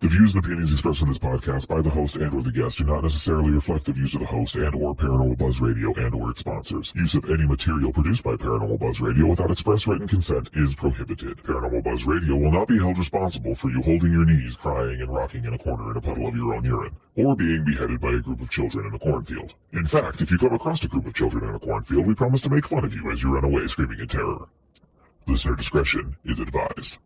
The views and opinions expressed in this podcast by the host and or the guest do not necessarily reflect the views of the host and or Paranormal Buzz Radio and or its sponsors. Use of any material produced by Paranormal Buzz Radio without express written consent is prohibited. Paranormal Buzz Radio will not be held responsible for you holding your knees, crying, and rocking in a corner in a puddle of your own urine, or being beheaded by a group of children in a cornfield. In fact, if you come across a group of children in a cornfield, we promise to make fun of you as you run away screaming in terror. Listener discretion is advised.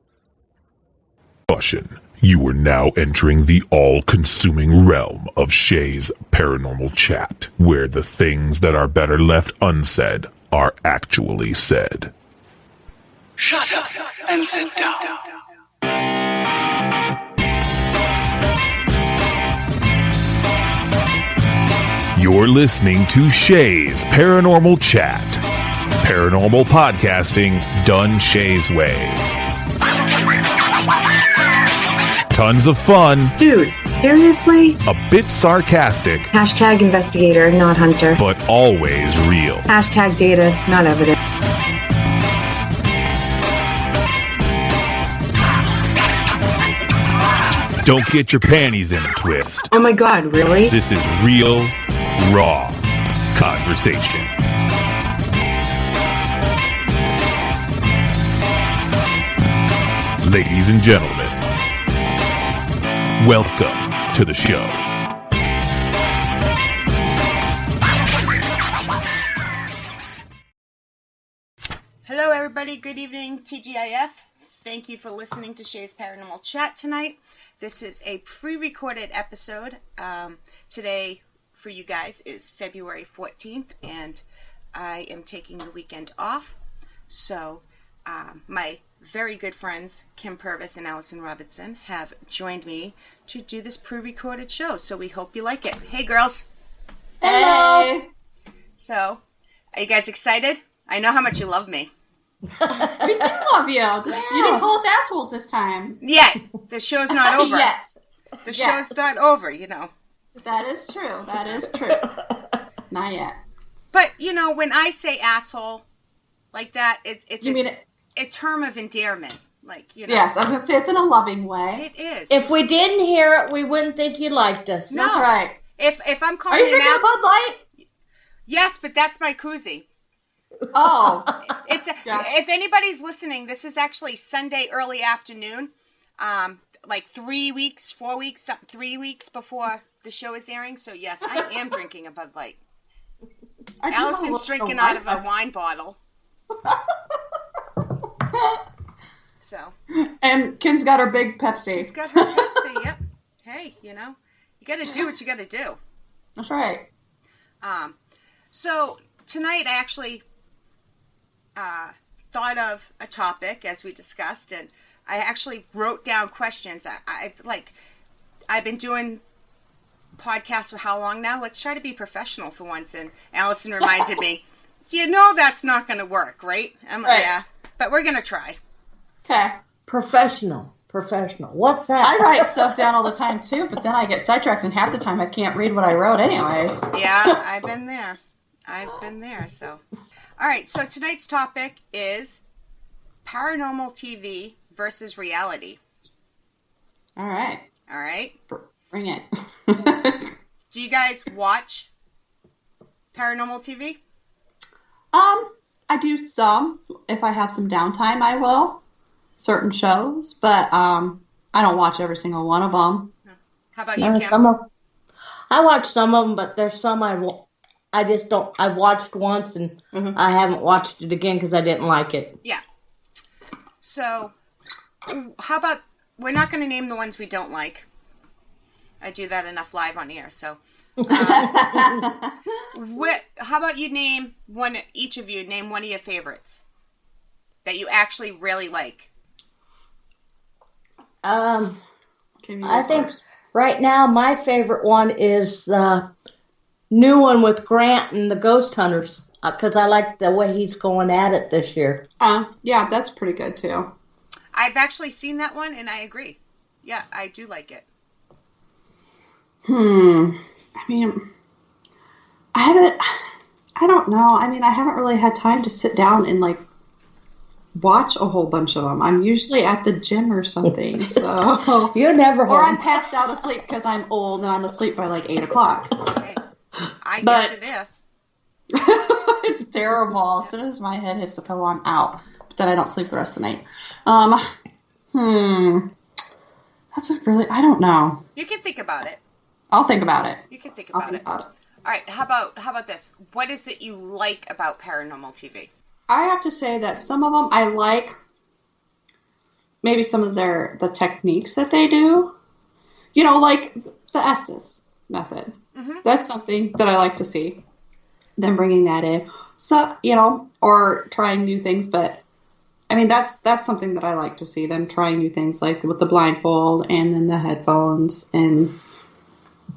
Caution. You are now entering the all-consuming realm of Shay's Paranormal Chat, where the things that are better left unsaid are actually said. Shut up and sit down. You're listening to Shay's Paranormal Chat. Paranormal podcasting done Shay's way. Tons of fun. Dude, seriously? A bit sarcastic. Hashtag investigator, not hunter. But always real. Hashtag data, not evidence. Don't get your panties in a twist. Oh my god, really? This is real, raw conversation. Ladies and gentlemen, welcome to the show. Hello everybody, good evening TGIF. Thank you for listening to Shay's Paranormal Chat tonight. This is a pre-recorded episode. Today for you guys is February 14th and I am taking the weekend off. So my very good friends Kim Purvis and Alison Robinson have joined me to do this pre-recorded show. So we hope you like it. Hey girls. Hello. So, are you guys excited? I know how much you love me. We do love you. Just, you didn't call us assholes this time. Yet. The show's not over. Yet. The show's not over, you know. That is true. That is true. Not yet. But, you know, when I say asshole like that, it's you mean it? A term of endearment. Like, you know. Yes, I was going to say it's in a loving way. It is. If we didn't hear it, we wouldn't think you liked us. No. That's right. If I'm calling Are you drinking a Bud Light? Yes, but that's my koozie. Oh. If anybody's listening, this is actually Sunday early afternoon, like 3 weeks before the show is airing. So yes, I am drinking a Bud Light. Alison's drinking out of a wine bottle. So. And Kim's got her big Pepsi. She's got her Pepsi. Yep. Hey, you know, you got to do what you got to do. That's right. So tonight I actually thought of a topic as we discussed, and I actually wrote down questions. I've been doing podcasts for how long now? Let's try to be professional for once. And Alison reminded me, you know that's not going to work, right? I'm like, yeah, but we're going to try. Okay. Professional. What's that? I write stuff down all the time too, but then I get sidetracked, and half the time I can't read what I wrote anyways. Yeah, I've been there. So. All right, so tonight's topic is paranormal TV versus reality. All right. Bring it. Do you guys watch paranormal TV? I do some. If I have some downtime, I will. Certain shows, but I don't watch every single one of them. How about you, Kim? I watch some of them, but there's some I just don't. I've watched once and I haven't watched it again because I didn't like it. Yeah. So, how about we're not going to name the ones we don't like. I do that enough live on air. So, how about you name one? Each of you name one of your favorites that you actually really like. I think right now my favorite one is the new one with Grant and the Ghost Hunters because I like the way he's going at it this year. Yeah, that's pretty good too. I've actually seen that one and I agree. Yeah, I do like it. I mean, I don't know. I mean, I haven't really had time to sit down and, like, watch a whole bunch of them. I'm usually at the gym or something, so. You're never home. Or I'm passed out asleep because I'm old and I'm asleep by, like, 8 o'clock. Hey, I get you there. It's terrible. As soon as my head hits the pillow, I'm out. But then I don't sleep the rest of the night. That's I don't know. You can think about it. I'll think about it. You can think about it. All right, how about this? What is it you like about paranormal TV? I have to say that some of them I like. Maybe some of the techniques that they do. You know, like the Estes method. Mm-hmm. That's something that I like to see. Them bringing that in. So, you know, or trying new things, but I mean, that's something that I like to see, them trying new things, like with the blindfold and then the headphones and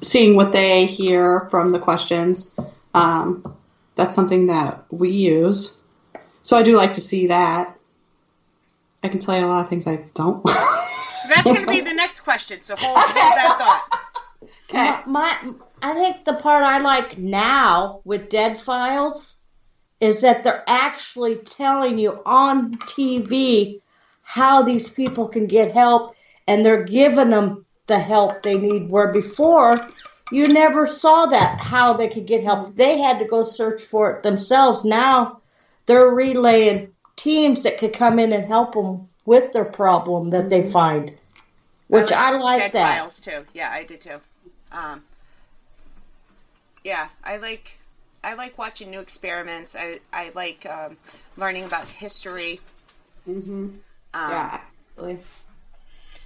seeing what they hear from the questions. That's something that we use. So I do like to see that. I can tell you a lot of things I don't. That's going to be the next question, so hold that thought. Okay. I think the part I like now with Dead Files is that they're actually telling you on TV how these people can get help, and they're giving them the help they need, where before you never saw that, how they could get help. They had to go search for it themselves. Now they're relaying teams that could come in and help them with their problem that they find, which I like Dead that. Files too. Yeah, I do too. Yeah, I like watching new experiments. I like learning about history. Mm-hmm. Yeah, really.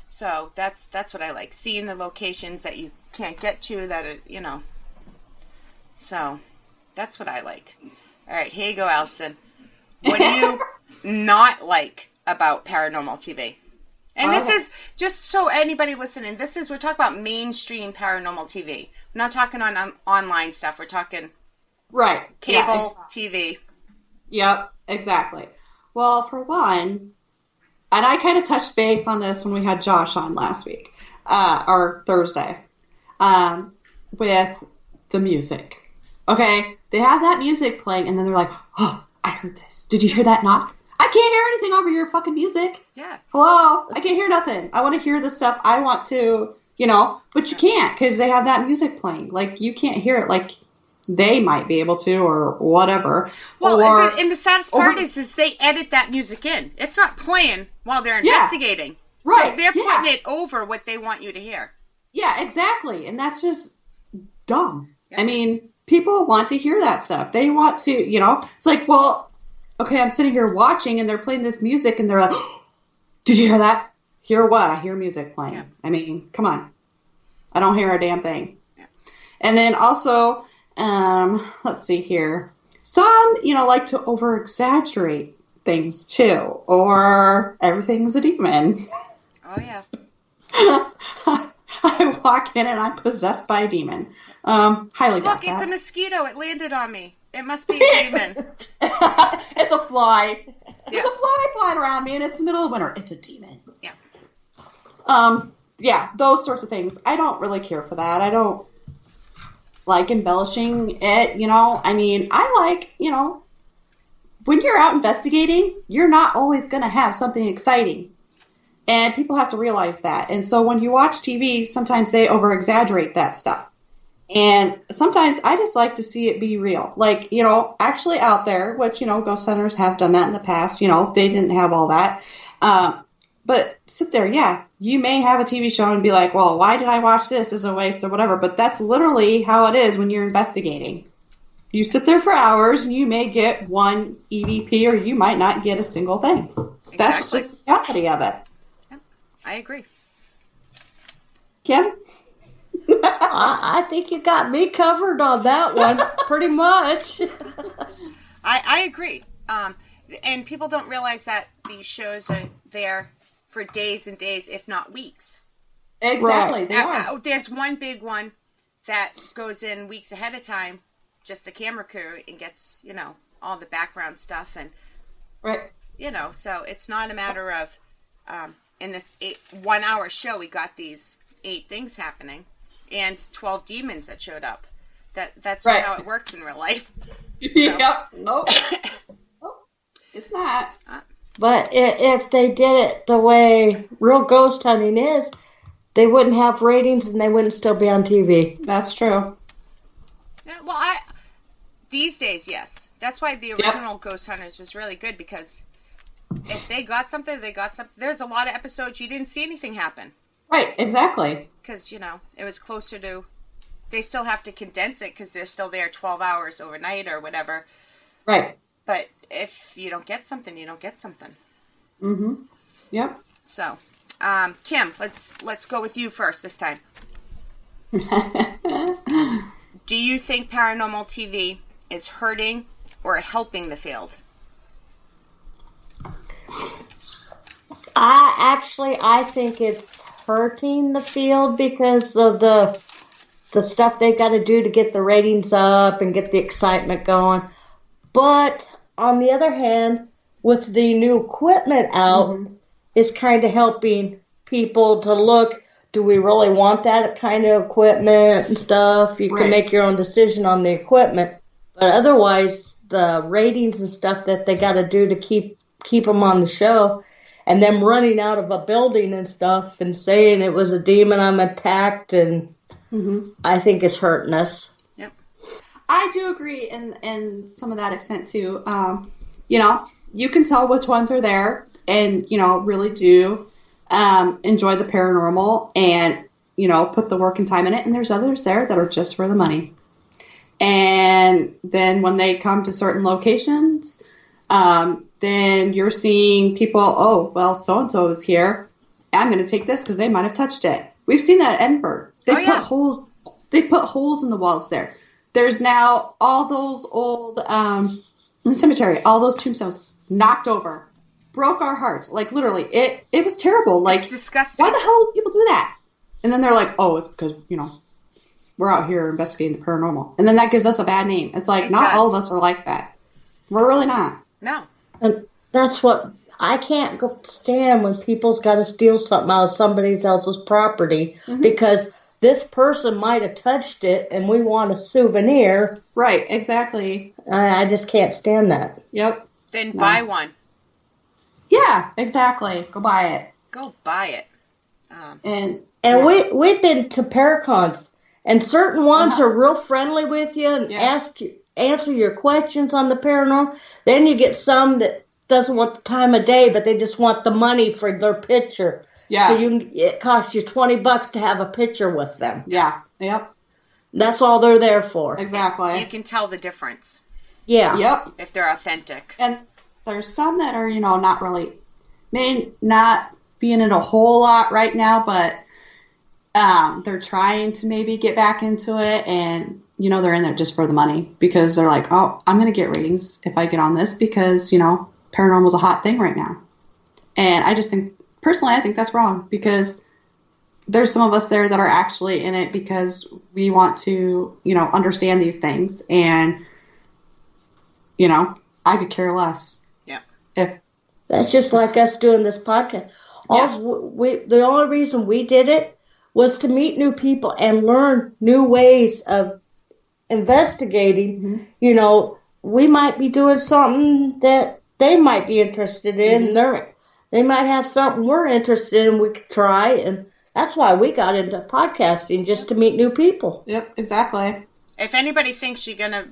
So that's what I like. Seeing the locations that you can't get to, So that's what I like. All right, here you go, Alison. What do you not like about paranormal TV? And this is, just so anybody listening, we're talking about mainstream paranormal TV. We're not talking on online stuff. We're talking cable TV. Yep, exactly. Well, for one, and I kind of touched base on this when we had Josh on last week, or Thursday, with the music. Okay, they have that music playing, and then they're like, oh, I heard this. Did you hear that knock? I can't hear anything over your fucking music. Yeah. Hello? I can't hear nothing. I want to hear the stuff I want to, but you can't because they have that music playing. Like, you can't hear it like they might be able to or whatever. Well, and the saddest part is they edit that music in. It's not playing while they're investigating. Yeah. Right. So they're putting it over what they want you to hear. Yeah, exactly. And that's just dumb. Yeah. I mean, people want to hear that stuff. They want to, it's like, well, okay, I'm sitting here watching and they're playing this music and they're like, oh, did you hear that? Hear what? I hear music playing. Yeah. I mean, come on. I don't hear a damn thing. Yeah. And then also, let's see here. Some, like to over-exaggerate things too, or everything's a demon. Oh, yeah. I walk in and I'm possessed by a demon. Highly doubt that. Look, it's a mosquito. It landed on me. It must be a demon. It's a fly. There's a fly flying around me, and it's the middle of winter. It's a demon. Yeah. Yeah, those sorts of things. I don't really care for that. I don't like embellishing it, I mean, I like, when you're out investigating, you're not always going to have something exciting. And people have to realize that. And so when you watch TV, sometimes they over-exaggerate that stuff. And sometimes I just like to see it be real. Like, actually out there, which, ghost hunters have done that in the past. They didn't have all that. But sit there, you may have a TV show and be like, well, why did I watch this? It's a waste or whatever. But that's literally how it is when you're investigating. You sit there for hours and you may get one EVP or you might not get a single thing. Exactly. That's just the reality of it. Yep. I agree. Kim? I think you got me covered on that one, pretty much. I agree. And people don't realize that these shows are there for days and days, if not weeks. Exactly. Right. They are. There's one big one that goes in weeks ahead of time, just the camera crew, and gets, all the background stuff. And, right. so it's not a matter of in this 1 hour show, we got these 8 things happening and 12 demons that showed up. That's not how it works in real life. So. Yep. Nope. It's not. But if they did it the way real ghost hunting is, they wouldn't have ratings and they wouldn't still be on TV. That's true. Yeah, well, these days, yes. That's why the original Ghost Hunters was really good, because if they got something, they got something. There's a lot of episodes you didn't see anything happen. Right, exactly. Because, it was closer to... They still have to condense it because they're still there 12 hours overnight or whatever. Right. But if you don't get something, you don't get something. Mm-hmm. Yep. So, Kim, let's go with you first this time. Do you think paranormal TV is hurting or helping the field? I think it's hurting the field because of the stuff they got to do to get the ratings up and get the excitement going. But on the other hand, with the new equipment out, it's kind of helping people to look, do we really want that kind of equipment and stuff? You can make your own decision on the equipment. But otherwise, the ratings and stuff that they got to do to keep them on the show, and them running out of a building and stuff and saying it was a demon, I'm attacked, and I think it's hurting us. Yep. I do agree in some of that extent too. You can tell which ones are there and, really do enjoy the paranormal and, put the work and time in it. And there's others there that are just for the money. And then when they come to certain locations, then you're seeing people, oh, well, so-and-so is here. I'm going to take this because they might have touched it. We've seen that at Edinburgh. They put holes in the walls there. There's now all those old, in the cemetery, all those tombstones knocked over. Broke our hearts. Like, literally, it was terrible. Like, it's disgusting. Why the hell do people do that? And then they're like, oh, it's because, we're out here investigating the paranormal. And then that gives us a bad name. It's like, not all of us are like that. We're really not. No. And that's what I can't stand, when people's got to steal something out of somebody else's property because this person might have touched it and we want a souvenir. Right, exactly. I just can't stand that. Yep. Then buy one. Yeah, exactly. Go buy it. Go buy it. And we've been to Paracons, and certain ones are real friendly with you and answer your questions on the paranormal. Then you get some that doesn't want the time of day, but they just want the money for their picture. Yeah. So it costs you $20 to have a picture with them. Yeah. Yep. That's all they're there for. Exactly. You can tell the difference. Yeah. Yep. If they're authentic. And there's some that are, not really, may not be in it a whole lot right now, but they're trying to maybe get back into it, and, they're in there just for the money because they're like, oh, I'm going to get ratings if I get on this because, paranormal's a hot thing right now. And I just think, personally, I think that's wrong because there's some of us there that are actually in it because we want to, understand these things. And, I could care less. Yeah. If that's just like us doing this podcast. The only reason we did it was to meet new people and learn new ways of investigating. We might be doing something that they might be interested in. They might have something we're interested in we could try, and that's why we got into podcasting, just to meet new people. Yep, exactly. If anybody thinks you're gonna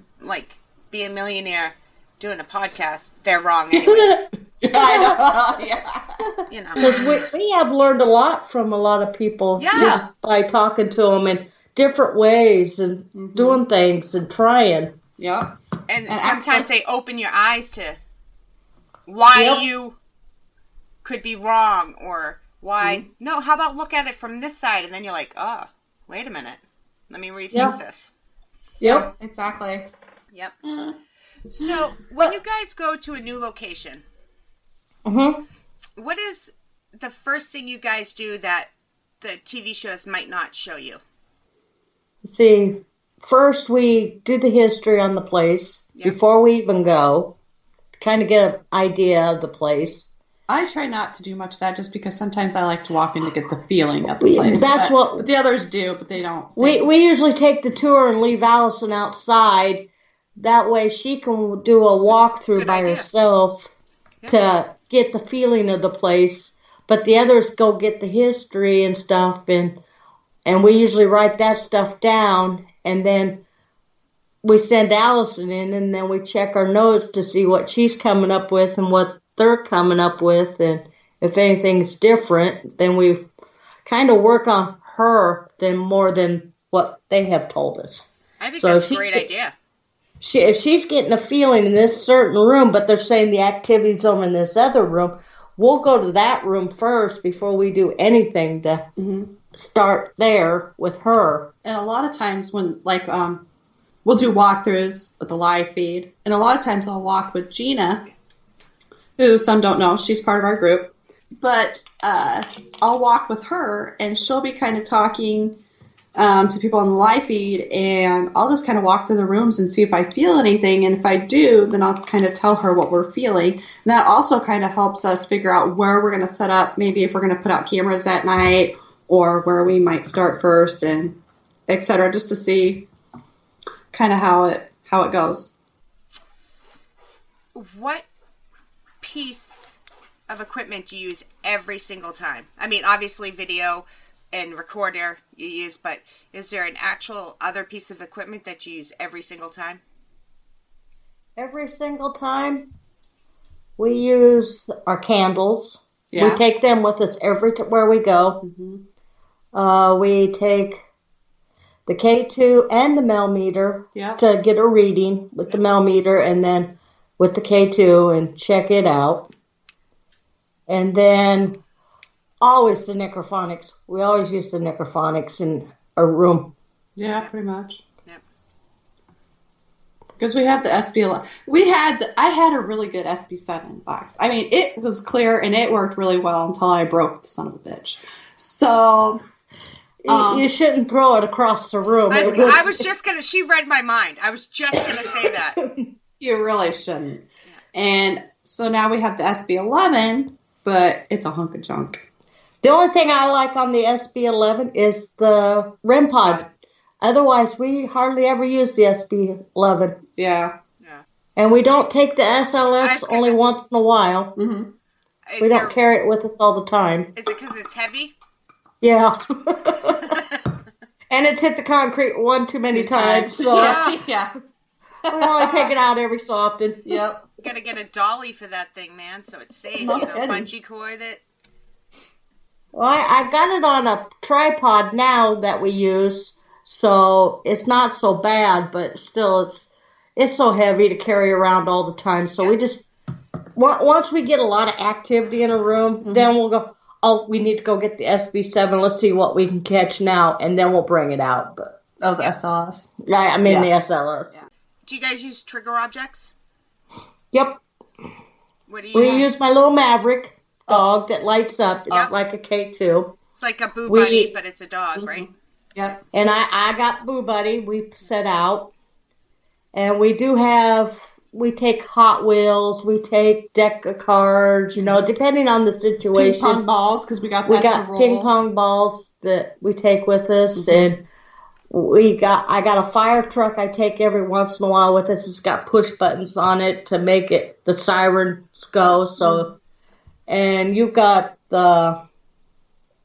be a millionaire doing a podcast, they're wrong anyways. I know. Yeah. Because we have learned a lot from a lot of people just by talking to them in different ways and doing things and trying. Yeah. And sometimes they open your eyes to why you could be wrong, or why, no, how about look at it from this side? And then you're like, oh, wait a minute. Let me rethink this. Yep, exactly. Yep. So, when you guys go to a new location, what is the first thing you guys do that the TV shows might not show you? See, first we do the history on the place before we even go, to kind of get an idea of the place. I try not to do much of that just because sometimes I like to walk in to get the feeling of the place. But the others do, but they don't. We usually take the tour and leave Alison outside. That way she can do a walkthrough by herself to get the feeling of the place. But the others go get the history and stuff, and we usually write that stuff down, and then we send Alison in, and then we check our notes to see what she's coming up with and what they're coming up with, and if anything's different, then we kind of work on her more than what they have told us. I think that's a great idea. If she's getting a feeling in this certain room, but they're saying the activity's over in this other room, we'll go to that room first before we do anything to start there with her. And a lot of times when, we'll do walkthroughs with the live feed, and a lot of times I'll walk with Gina, who some don't know, she's part of our group, but I'll walk with her, and she'll be kind of talking to people on the live feed, and I'll just kind of walk through the rooms and see if I feel anything, and if I do, then I'll kind of tell her what we're feeling. And that also kind of helps us figure out where we're going to set up, maybe if we're going to put out cameras that night, or where we might start first, and et cetera, just to see kind of how it goes. What piece of equipment do you use every single time? I mean, obviously video and recorder you use, but is there an actual other piece of equipment that you use every single time? Every single time we use our candles. Yeah. We take them with us where we go. We take the K2 and the millimeter to get a reading with the millimeter, and then with the K2 and check it out. And then always the necrophonics. We always use the necrophonics in our room. Yeah, pretty much. Yep. Because we have the SB11. I had a really good SB7 box. I mean, it was clear and it worked really well until I broke the son of a bitch. So you shouldn't throw it across the room. I was just gonna. She read my mind. I was just gonna say that. You really shouldn't. Yeah. And so now we have the SB11, but it's a hunk of junk. The only thing I like on the SB11 is the REM pod. Otherwise, we hardly ever use the SB11. Yeah. And we don't take the SLS only once in a while. Mm-hmm. We don't carry it with us all the time. Is it because it's heavy? Yeah. And it's hit the concrete one too many times. So yeah. we only take it out every so often. Yep. You gotta get a dolly for that thing, man, so it's safe. Bungee cord it. Well, I've got it on a tripod now that we use, so it's not so bad, but still it's so heavy to carry around all the time. So we just, once we get a lot of activity in a room, then we'll go, we need to go get the SB7. Let's see what we can catch now, and then we'll bring it out. But the SLS. the SLS. Yeah. Do you guys use trigger objects? Yep. What do you We use my little Maverick dog that lights up. It's like a K2. It's like a Boo Buddy, but it's a dog, right? Yep. And I got Boo Buddy. We set out. And we take Hot Wheels. We take deck of cards, depending on the situation. Ping pong balls, because we got ping pong balls that we take with us. And I got a fire truck I take every once in a while with us. It's got push buttons on it to make the sirens go. So, and you've got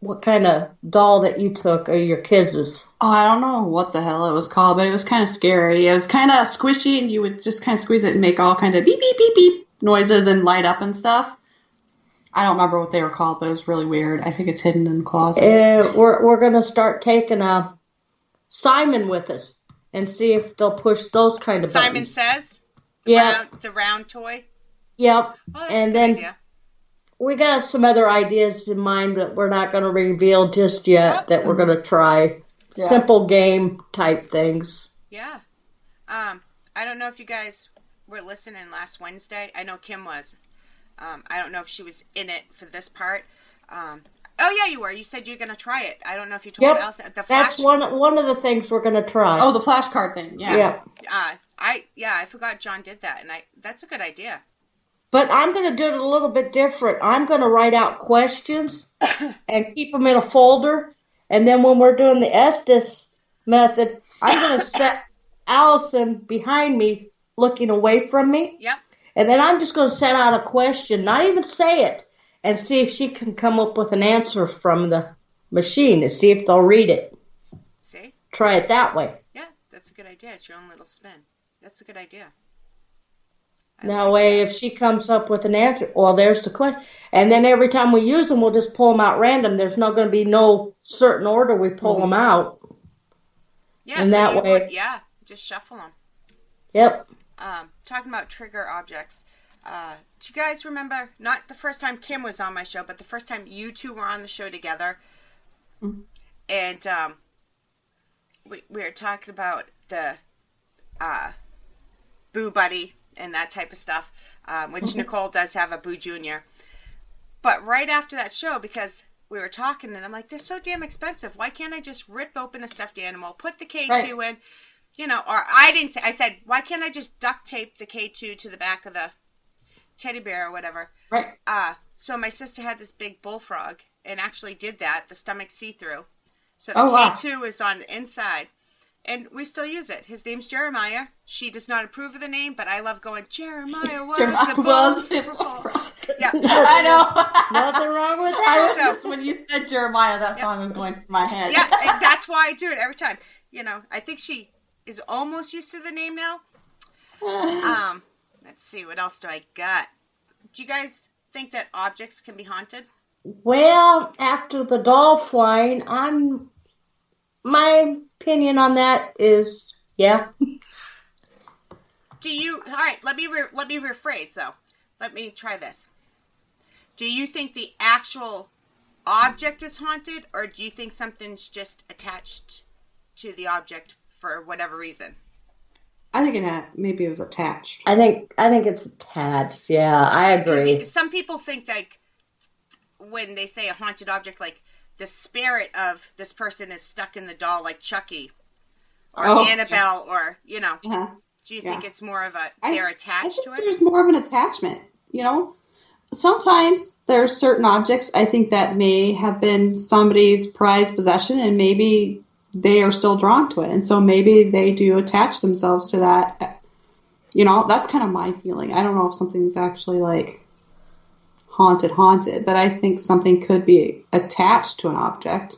what kind of doll that you took, or your kids'? Oh, I don't know what the hell it was called, but it was kind of scary. It was kind of squishy, and you would just kind of squeeze it and make all kind of beep, beep, beep, beep noises and light up and stuff. I don't remember what they were called, but it was really weird. I think it's hidden in the closet. We're going to start taking Simon with us and see if they'll push those kind of Simon buttons. Says? Yeah. The round toy? Yep. Oh, that's and a good then idea. We got some other ideas in mind, but we're not going to reveal just yet that we're going to try simple game type things. Yeah. I don't know if you guys were listening last Wednesday. I know Kim was. I don't know if she was in it for this part. Oh, yeah, you were. You said you're going to try it. I don't know if you told Alison. That's one of the things we're going to try. Oh, the flashcard thing. Yeah. Yeah. I forgot John did that, and that's a good idea. But I'm going to do it a little bit different. I'm going to write out questions and keep them in a folder. And then when we're doing the Estes method, I'm going to set Alison behind me, looking away from me. Yep. And then I'm just going to set out a question, not even say it, and see if she can come up with an answer from the machine and see if they'll read it. See? Try it that way. Yeah, that's a good idea. It's your own little spin. That's a good idea. That way, if she comes up with an answer, well, there's the question. And then every time we use them, we'll just pull them out random. There's not going to be no certain order we pull them out. Yeah, and so that way. Just shuffle them. Yep. Talking about trigger objects. Do you guys remember, not the first time Kim was on my show, but the first time you two were on the show together? Mm-hmm. And we were talking about the Boo Buddy and that type of stuff, which Nicole does have a Boo Junior. But right after that show, because we were talking, and I'm like, they're so damn expensive. Why can't I just rip open a stuffed animal, put the K2 in, or I said, why can't I just duct tape the K2 to the back of the teddy bear or whatever? Right. So my sister had this big bullfrog and actually did that, the stomach see-through. So the K2 is on the inside. And we still use it. His name's Jeremiah. She does not approve of the name, but I love going, Jeremiah was the bullfrog. Yeah. I know. Nothing wrong with that. I was just, when you said Jeremiah, that song was going through my head. Yeah, and that's why I do it every time. I think she is almost used to the name now. Let's see, what else do I got? Do you guys think that objects can be haunted? Well, after the doll flying, my opinion on that is, yeah. Do you? All right, let me rephrase though. Let me try this. Do you think the actual object is haunted, or do you think something's just attached to the object for whatever reason? I think maybe it was attached. I think it's attached. Yeah, I agree. Some people think like when they say a haunted object, like the spirit of this person is stuck in the doll, like Chucky or Annabelle, or Uh-huh. Do you think it's more of they're attached to it? There's more of an attachment. Sometimes there are certain objects I think that may have been somebody's prized possession, and maybe they are still drawn to it, and so maybe they do attach themselves to that. That's kind of my feeling. I don't know if something's actually like haunted, but I think something could be attached to an object.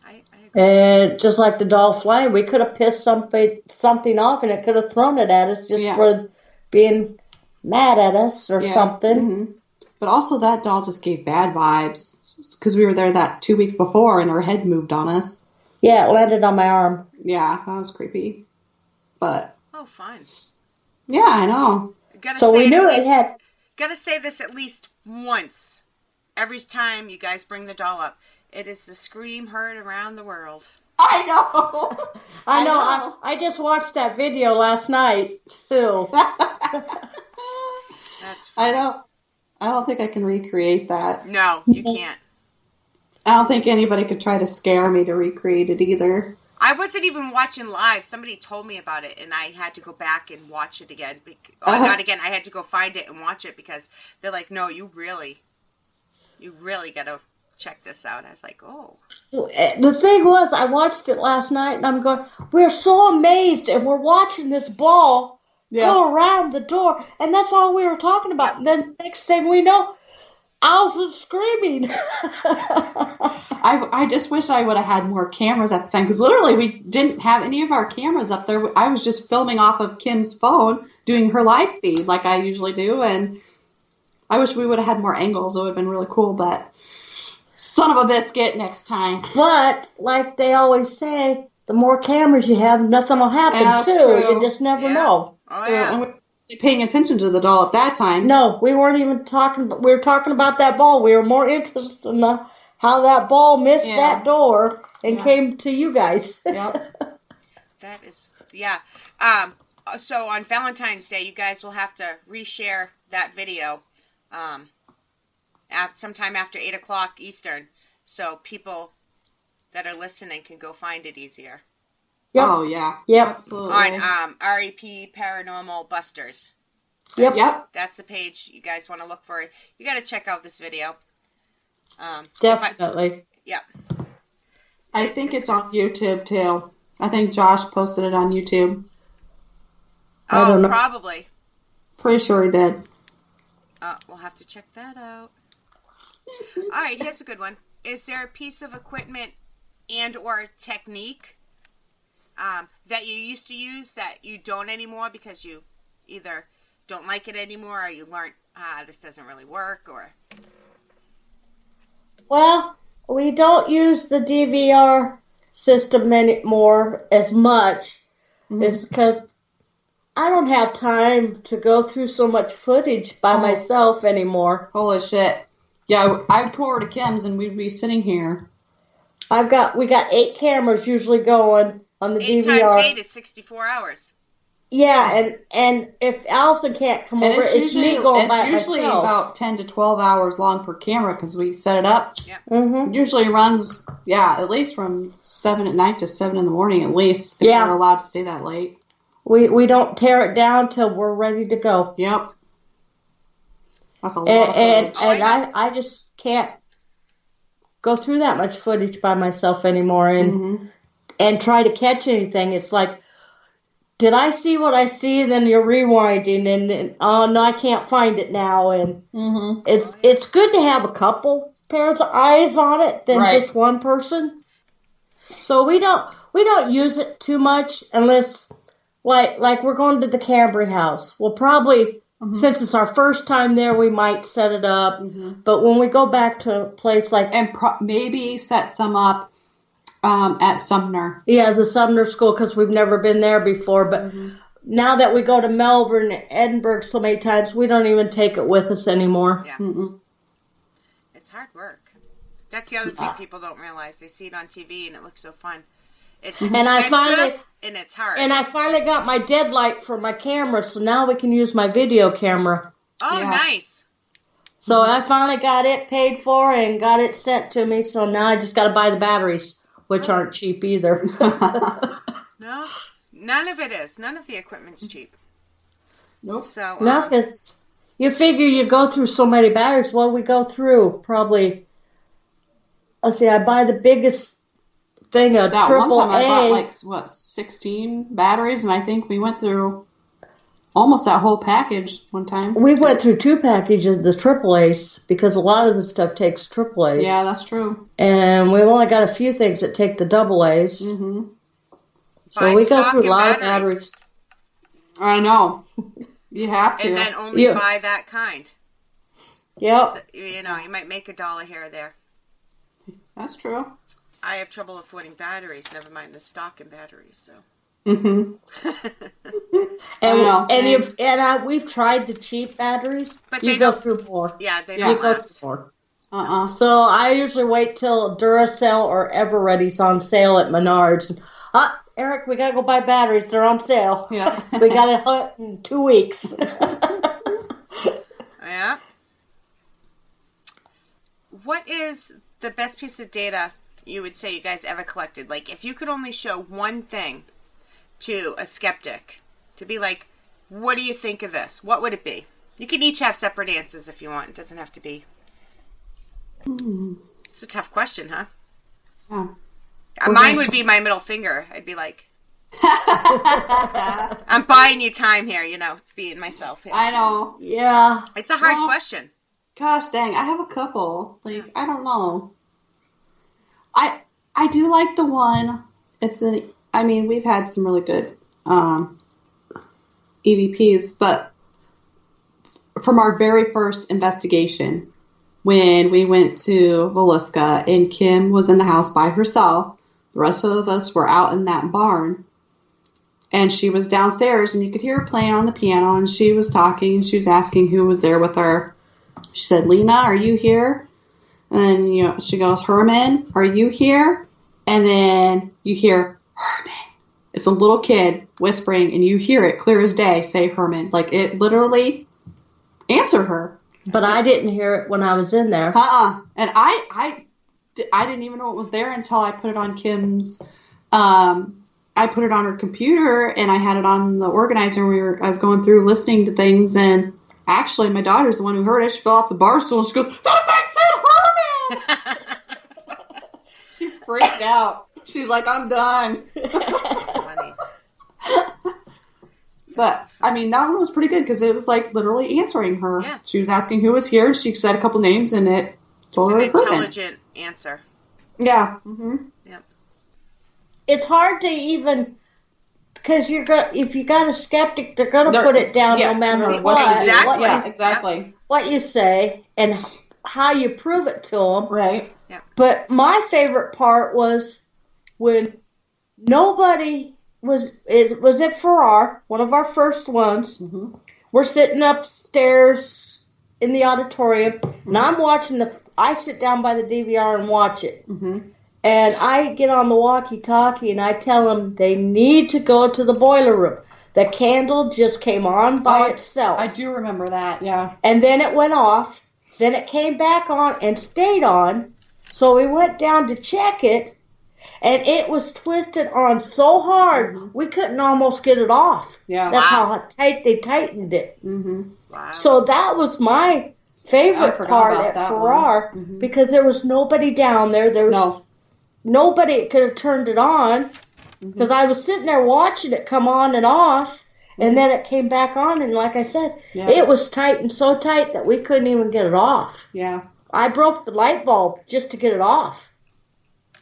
I agree. Just like the doll flying, we could have pissed something off, and it could have thrown it at us just for being mad at us or something. Mm-hmm. But also that doll just gave bad vibes because we were there that 2 weeks before, and her head moved on us. Yeah, it landed on my arm. Yeah, that was creepy. But fun. Yeah, I know. So we knew it had. Gotta say this at least once every time you guys bring the doll up. It is the scream heard around the world. I know. I know. I just watched that video last night too. That's funny. I don't think I can recreate that. No, you can't. I don't think anybody could try to scare me to recreate it either. I wasn't even watching live. Somebody told me about it, and I had to go back and watch it again. Not again. I had to go find it and watch it because they're like, no, you really got to check this out. I was like, oh. The thing was, I watched it last night, and I'm going, we're so amazed, and we're watching this ball go around the door, and that's all we were talking about. And then next thing we know, Allison's screaming. I just wish I would have had more cameras at the time, because literally we didn't have any of our cameras up there. I was just filming off of Kim's phone, doing her live feed like I usually do, and I wish we would have had more angles. It would have been really cool, but son of a biscuit next time. But, like they always say, the more cameras you have, nothing will happen, too. True. You just never know. Oh, yeah. And we weren't paying attention to the doll at that time. No, we weren't even talking. We were talking about that ball. We were more interested in how that ball missed that door and came to you guys. Yep. That is, so on Valentine's Day, you guys will have to reshare that video sometime after 8 o'clock Eastern, so people that are listening can go find it easier. Yep. Oh, yeah. Yep. Absolutely. On REP Paranormal Busters. Yep. That's the page you guys want to look for. You got to check out this video. Definitely. Yep. I think it's on YouTube too. I think Josh posted it on YouTube. I don't know. Probably. Pretty sure he did. We'll have to check that out. All right, here's a good one. Is there a piece of equipment and or technique that you used to use that you don't anymore because you either don't like it anymore or you learned, this doesn't really work, or... Well, we don't use the DVR system anymore as much. It's because I don't have time to go through so much footage by myself anymore. Holy shit. Yeah, I'd go over to Kim's and we'd be sitting here. We got 8 cameras usually going on the 8 DVR. times 8 is 64 hours. Yeah, and if Alison can't come over, it's me going by myself. It's usually about 10 to 12 hours long per camera because we set it up. Yep. Mm-hmm. Usually runs, at least from 7 at night to 7 in the morning at least. If we're allowed to stay that late. We don't tear it down till we're ready to go. Yep. That's a lot of footage. And I just can't go through that much footage by myself anymore and try to catch anything. It's like, did I see what I see? And then you're rewinding and oh no, I can't find it now. And it's good to have a couple pairs of eyes on it than just one person. So we don't use it too much unless like we're going to the Cambry house. We'll probably since it's our first time there, we might set it up. But when we go back to a place like and maybe set some up. At Sumner. Yeah, the Sumner School, because we've never been there before. But now that we go to Melbourne and Edinburgh so many times, we don't even take it with us anymore. Yeah. It's hard work. That's the other thing people don't realize. They see it on TV and it looks so fun. It's expensive and it's hard. And I finally got my deadlight for my camera, so now we can use my video camera. Oh, nice. So I finally got it paid for and got it sent to me, so now I just got to buy the batteries. Which aren't cheap either. No, none of it is. None of the equipment's cheap. Nope. So, no, because you figure you go through so many batteries. Well, we go through probably, let's see, I buy the biggest thing of that triple one time A. I bought 16 batteries, and I think we went through almost that whole package one time. We went through 2 packages of the AAAs because a lot of the stuff takes AAAs. Yeah, that's true. And we've only got a few things that take the AAs. So we go through a lot of batteries. I know. You have to. And then only buy that kind. Yep. So, you might make $1 here or there. That's true. I have trouble affording batteries, never mind the stock in batteries, so. And we've tried the cheap batteries, but you go through more. Yeah, they don't last. Go through more. So I usually wait till Duracell or Eveready's on sale at Menards. Eric, we gotta go buy batteries. They're on sale. Yeah, we got it hunt in 2 weeks. Yeah. What is the best piece of data you would say you guys ever collected? Like, if you could only show one thing to a skeptic to be like, what do you think of this? What would it be? You can each have separate answers if you want. It doesn't have to be. It's a tough question, huh? Yeah. Mine would be my middle finger. I'd be like, I'm buying you time here, being myself here. I know. Yeah. It's a hard question. Gosh dang, I have a couple. I don't know. I do like the one. We've had some really good EVPs, but from our very first investigation, when we went to Villisca and Kim was in the house by herself, the rest of us were out in that barn, and she was downstairs, and you could hear her playing on the piano, and she was talking, and she was asking who was there with her. She said, Lena, are you here? And then, she goes, Herman, are you here? And then you hear, Herman. It's a little kid whispering, and you hear it clear as day say Herman. Like, it literally answered her. But I didn't hear it when I was in there. And I didn't even know it was there until I put it on Kim's I put it on her computer, and I had it on the organizer. I was going through listening to things, and actually, my daughter's the one who heard it. She fell off the bar stool, and she goes, "That makes it Herman!" She freaked out. She's like, "I'm done." Funny. But, I mean, that one was pretty good because it was, like, literally answering her. Yeah. She was asking who was here, and she said a couple names, and it told It's her an Herman. intelligent answer. Yeah. Mm-hmm. Yep. It's hard to even, because if you got a skeptic, they're going to put it down no matter what. Exactly. Yeah, exactly. What you say and how you prove it to them. Right. Yep. But my favorite part was when nobody was at Farrar, one of our first ones. Mm-hmm. We're sitting upstairs in the auditorium, and I'm watching I sit down by the DVR and watch it. Mm-hmm. And I get on the walkie-talkie, and I tell them they need to go to the boiler room. The candle just came on by itself. I do remember that, yeah. And then it went off. Then it came back on and stayed on. So we went down to check it, and it was twisted on so hard, we couldn't almost get it off. Yeah. That's how tight they tightened it. Mm-hmm. Wow. So that was my favorite part at Farrar, because there was nobody down there. There was nobody could have turned it on, because I was sitting there watching it come on and off, and then it came back on, and like I said, it was tightened so tight that we couldn't even get it off. Yeah. I broke the light bulb just to get it off.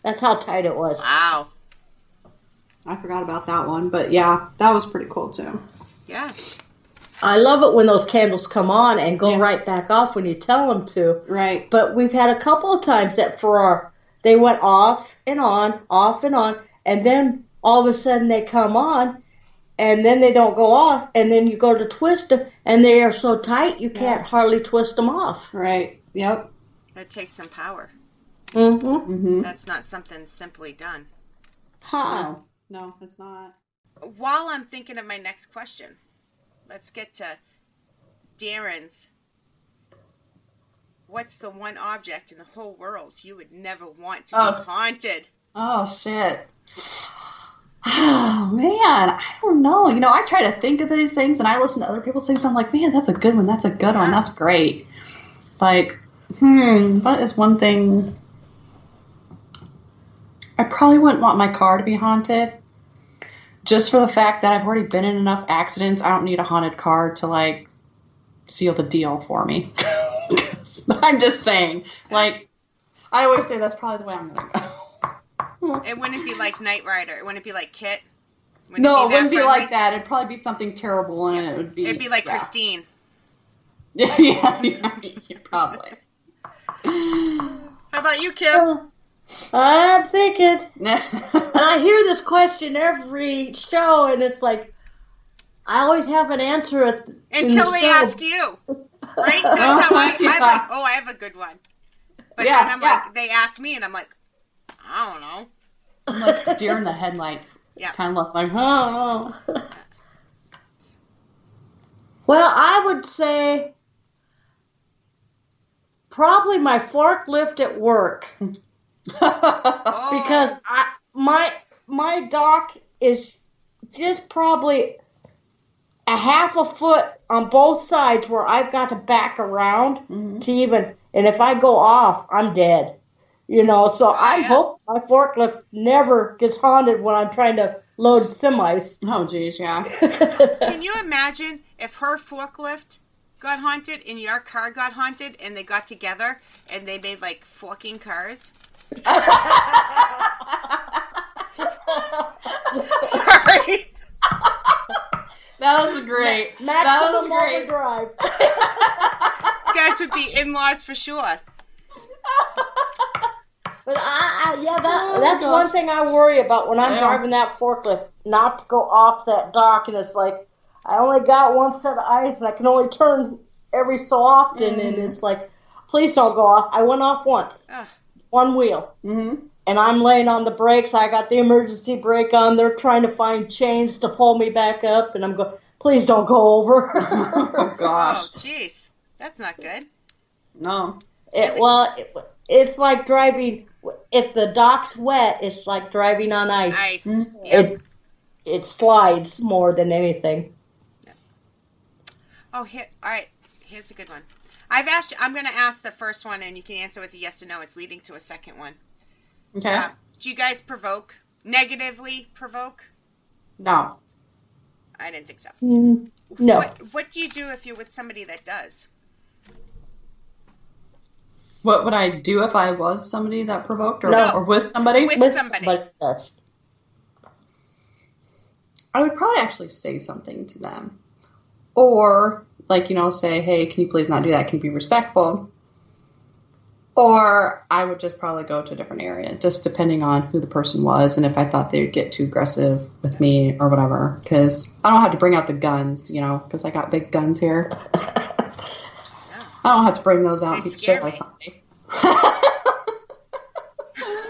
That's how tight it was. Wow. I forgot about that one, but yeah, that was pretty cool too. Yeah. I love it when those candles come on and go right back off when you tell them to. Right. But we've had a couple of times at Farrar, they went off and on, and then all of a sudden they come on, and then they don't go off, and then you go to twist them, and they are so tight you can't hardly twist them off. Right. Yep. It takes some power. Mm-hmm. Mm-hmm. That's not something simply done. Huh. No, it's not. While I'm thinking of my next question, let's get to Darren's. What's the one object in the whole world you would never want to be haunted? Oh, shit. Oh, man. I don't know. You know, I try to think of these things, and I listen to other people's things, and I'm like, man, that's a good one. That's a good one. That's great. Like, what is one thing? I probably wouldn't want my car to be haunted. Just for the fact that I've already been in enough accidents, I don't need a haunted car to, like, seal the deal for me. I'm just saying. Like, I always say that's probably the way I'm going to go. It wouldn't be like Knight Rider. It wouldn't be like Kit. It wouldn't be like that. It'd probably be something terrible, and it would be... It'd be like Christine. Yeah, probably. How about you, Kim? I'm thinking. And I hear this question every show, and it's like, I always have an answer until they ask you. Right? That's how I'm like, I have a good one. But then I'm like, they ask me, and I'm like, I don't know. I'm like deer in the headlights. Yeah. Kind of look like, oh. Well, I would say probably my forklift at work. Because my dock is just probably a half a foot on both sides where I've got to back around to even, and if I go off, I'm dead. You know, so I hope my forklift never gets haunted when I'm trying to load semis. Oh, geez, yeah. Can you imagine if her forklift got haunted and your car got haunted and they got together and they made like forking cars? Sorry. That was great. That was great. Drive. You guys would be in-laws for sure. But that's one thing I worry about when I'm driving that forklift, not to go off that dock, and it's like, I only got one set of eyes, and I can only turn every so often, and it's like, please don't go off. I went off once. One wheel. Mm-hmm. And I'm laying on the brakes. I got the emergency brake on. They're trying to find chains to pull me back up, and I'm going, please don't go over. Oh, gosh. Oh, jeez. That's not good. No. It's like driving, if the dock's wet, it's like driving on ice. Yep. it slides more than anything. Oh, all right. Here's a good one. I'm going to ask the first one, and you can answer with a yes or no. It's leading to a second one. Okay. Do you guys provoke? Negatively provoke? No. I didn't think so. No. What do you do if you're with somebody that does? What would I do if I was somebody that provoked, or, No. or with somebody? With somebody. Does. I would probably actually say something to them. Or, like, say, hey, can you please not do that? Can you be respectful? Or I would just probably go to a different area, just depending on who the person was and if I thought they would get too aggressive with me or whatever. Because I don't have to bring out the guns, because I got big guns here. I don't have to bring those out and beat shit out of somebody.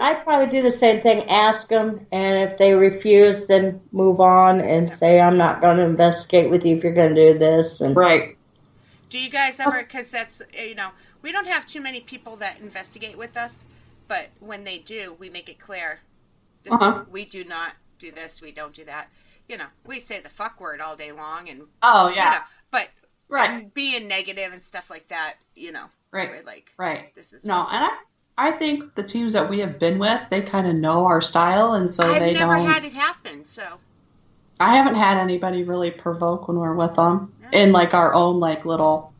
I'd probably do the same thing, ask them, and if they refuse, then move on and say, I'm not going to investigate with you if you're going to do this. And Right. Do you guys ever, because that's, we don't have too many people that investigate with us, but when they do, we make it clear. We do not do this, we don't do that. We say the fuck word all day long, and Oh, yeah. but Right. being negative and stuff like that, Right. we're like, Right. this is No, and I think the teams that we have been with, they kind of know our style, and so I've they never don't. had it happen, so. I haven't had anybody really provoke when we're with them in like our own like little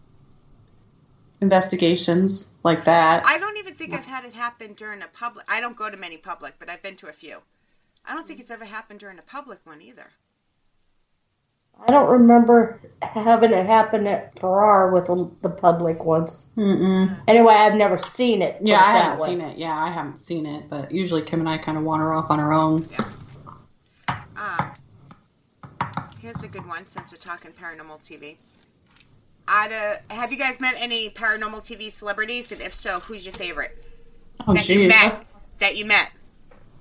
investigations like that. I don't even think I've had it happen during a public. I don't go to many public, but I've been to a few. I don't think it's ever happened during a public one either. I don't remember having it happen at Farrar with the public ones. Anyway, I've never seen it. Yeah, I haven't seen it. Yeah, I haven't seen it, but usually Kim and I kind of wander off on our own. Yeah. Here's a good one since we're talking paranormal TV. Have you guys met any paranormal TV celebrities? And if so, who's your favorite? Oh, that you met.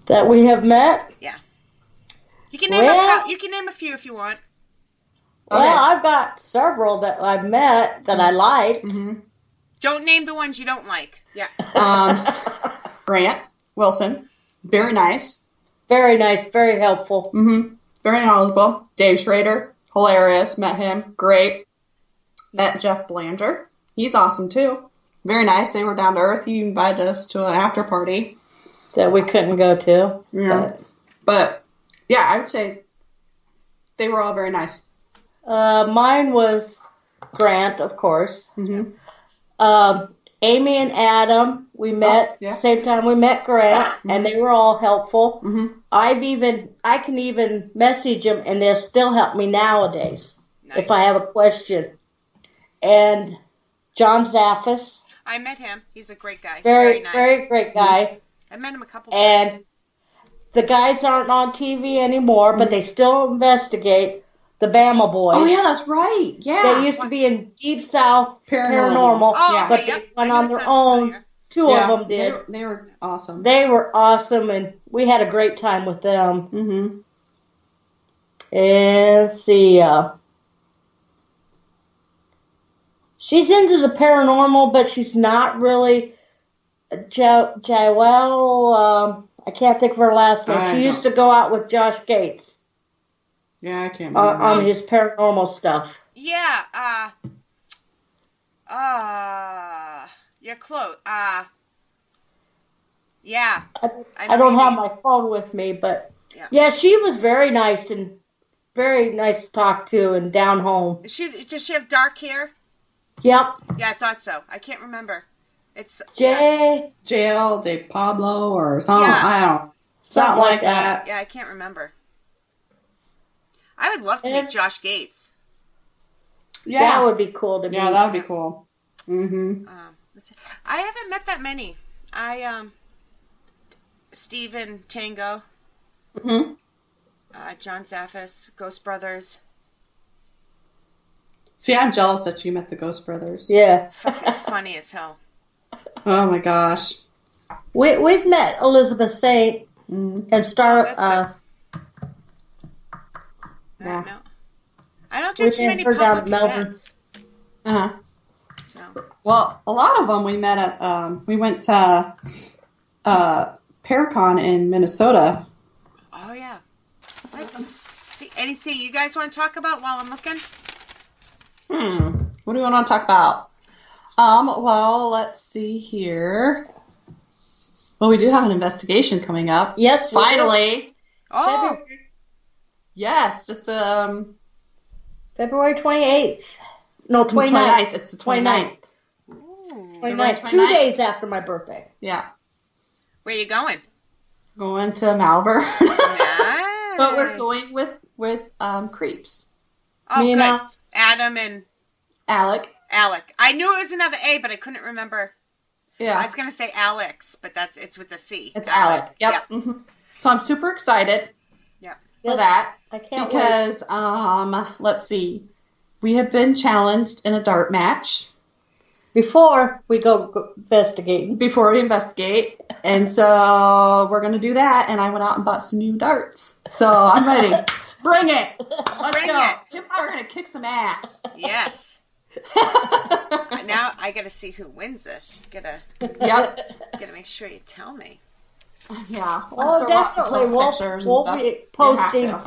That we have met? Yeah. You can name you can name a few if you want. Well, Okay. I've got several that I've met that I liked. Don't name the ones you don't like. Yeah. Grant Wilson, very nice. Very nice, very helpful. Very knowledgeable. Dave Schrader, hilarious. Met him, great. Met Jeff Blanger. He's awesome too. Very nice. They were down to earth. He invited us to an after party That we couldn't go to. Yeah. But yeah, I would say they were all very nice. Mine was Grant, of course. Amy and Adam, we met same time we met Grant, and they were all helpful. I can even message them, and they'll still help me nowadays if I have a question. And John Zaffis. I met him. He's a great guy. Very nice. Very great guy. I met him a couple times. And the guys aren't on TV anymore, but they still investigate. The Bama Boys. Oh, yeah, that's right. Yeah. They used to be in Deep South Paranormal, but they went on their own. Two of them did. They were awesome. They were awesome, and we had a great time with them. And let's see. She's into the paranormal, but she's not really. Joelle, I can't think of her last name. She used to go out with Josh Gates. Yeah, I can't remember. On his paranormal stuff. Yeah, you're close. Yeah. I don't have my phone with me, but yeah, she was very nice and very nice to talk to and down home. Does she have dark hair? Yep. Yeah, I thought so. I can't remember. It's JL De Pablo or something. Yeah. I don't know. Something like that. Yeah, I can't remember. I would love to meet Josh Gates. Yeah. That would be cool to meet. Yeah, that would be cool. I haven't met that many. Steven Tango. John Zaffis, Ghost Brothers. See, I'm jealous that you met the Ghost Brothers. Yeah. Fucking funny as hell. Oh my gosh. We've met Elizabeth Saint and Star. Yeah. No. I don't do too many public events. So. Well, a lot of them we met at. We went to Paracon in Minnesota. Oh yeah. Let's Anything you guys want to talk about while I'm looking? What do we want to talk about? Well, let's see here. Well, we do have an investigation coming up. Yes, we finally. Oh, Yes, just February 28th. No, 29th. It's the 29th. 29th. 2 days after my birthday. Yeah. where you going? Going to Malvern. Nice. But we're going with creeps. Oh, Me good. and Adam and Alec. I knew it was another A, but I couldn't remember. Yeah. I was gonna say Alex, but it's with a C. It's Alec. Yep. Yep. Mm-hmm. So I'm super excited for that. I can't wait. Because, let's see. We have been challenged in a dart match Before we go investigating. before we investigate. And so we're going to do that. And I went out and bought some new darts. So I'm ready. Bring it. Let's Bring go. it. We're going to kick some ass. Yes. Now I gotta see who wins this. Gotta make sure you tell me. Yeah. Oh, definitely. We'll be posting You have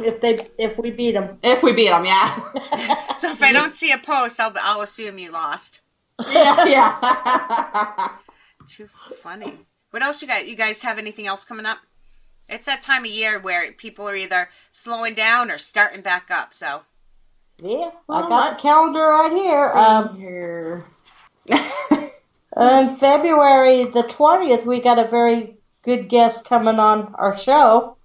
if we beat them. if we beat them, yeah. So if I don't see a post, I'll assume you lost. yeah. Too funny. What else you got? You guys have anything else coming up? It's that time of year where people are either slowing down or starting back up. So Yeah, Well, I got the calendar right here. On February the 20th, we got a very good guest coming on our show.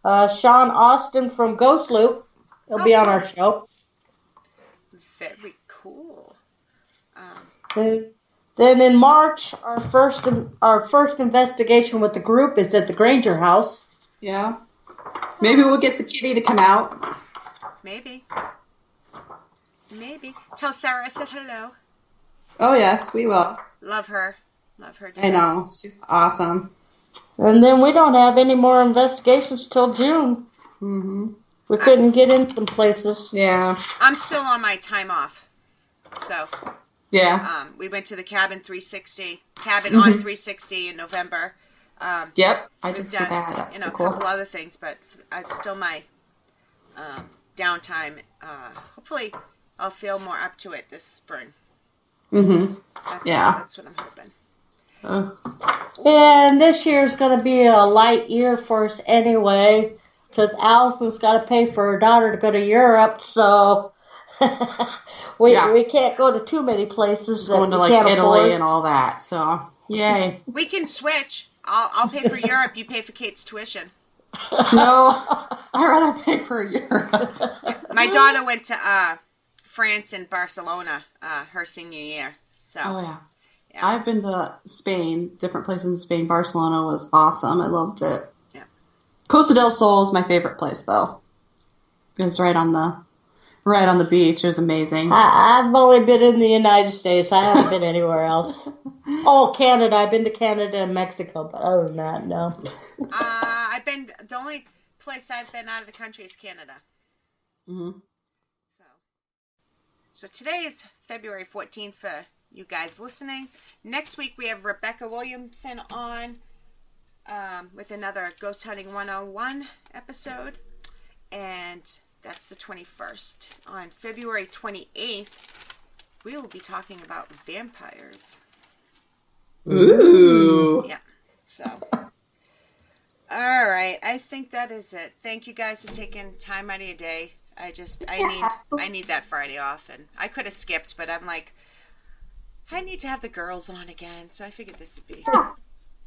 Sean Austin from Ghost Loop. He'll be on our show. very cool. Then in March, our first investigation with the group is at the Granger House. Yeah. Maybe we'll get the kitty to come out. Maybe. Tell Sarah I said hello. Oh, yes, we will. Love her. I know. She's awesome. And then we don't have any more investigations till June. Mm-hmm. We couldn't get in some places. Yeah. I'm still on my time off. So, Yeah. we went to the Cabin on 360 in November. Yep. I did We've see done, that. That's a cool. couple other things, but it's still my downtime. Hopefully, I'll feel more up to it this spring. Mm-hmm. That's what I'm hoping. And this year's going to be a light year for us anyway, because Alison's got to pay for her daughter to go to Europe, so we can't go to too many places. Going to like Italy and all that, so yay. We can switch. I'll pay for Europe. You pay for Kate's tuition. No, I'd rather pay for Europe. My daughter went to France and Barcelona her senior year. So. Oh, yeah. I've been to Spain, different places in Spain. Barcelona was awesome. I loved it. Yeah. Costa del Sol is my favorite place, though. It was right on the beach. It was amazing. I've only been in the United States. I haven't been anywhere else. Oh, Canada. I've been to Canada and Mexico, but other than that, no. The only place I've been out of the country is Canada. Mm-hmm. So today is February 14th for you guys listening. Next week we have Rebecca Williamson on with another Ghost Hunting 101 episode. And that's the 21st. On February 28th, we will be talking about vampires. Ooh. Yeah. So, all right. I think that is it. Thank you guys for taking time out of your day. I need that Friday off, and I could have skipped, but I'm like, I need to have the girls on again, so I figured this would be. Yeah.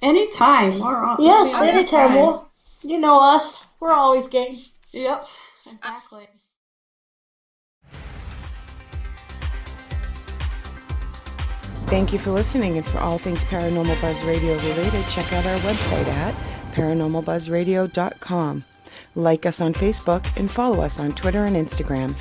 Anytime. Yes, anytime. Well, you know us. We're always game. Yep. Exactly. Thank you for listening, and for all things Paranormal Buzz Radio related, check out our website at paranormalbuzzradio.com. Like us on Facebook and follow us on Twitter and Instagram.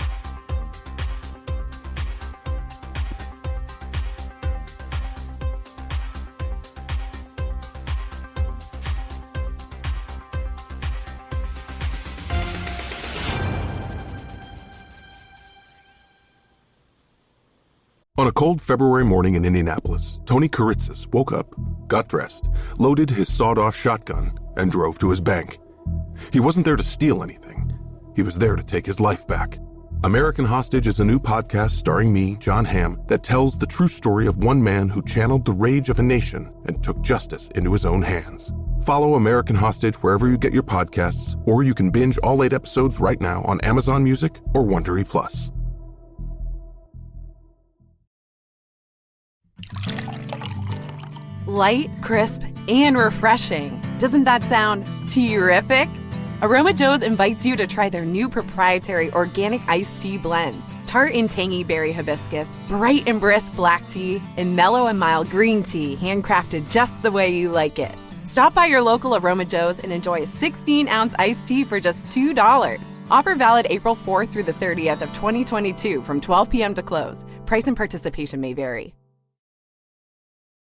On a cold February morning in Indianapolis, Tony Karitzis woke up, got dressed, loaded his sawed-off shotgun, and drove to his bank. He wasn't there to steal anything. he was there to take his life back. American Hostage is a new podcast starring me, John Hamm, that tells the true story of one man who channeled the rage of a nation and took justice into his own hands. Follow American Hostage wherever you get your podcasts, or you can binge all 8 episodes right now on Amazon Music or Wondery Plus. Light, crisp, and refreshing. Doesn't that sound terrific? Aroma Joe's invites you to try their new proprietary organic iced tea blends. Tart and tangy berry hibiscus, bright and brisk black tea, and mellow and mild green tea, handcrafted just the way you like it. Stop by your local Aroma Joe's and enjoy a 16-ounce iced tea for just $2. Offer valid April 4th through the 30th of 2022 from 12 p.m. to close. Price and participation may vary.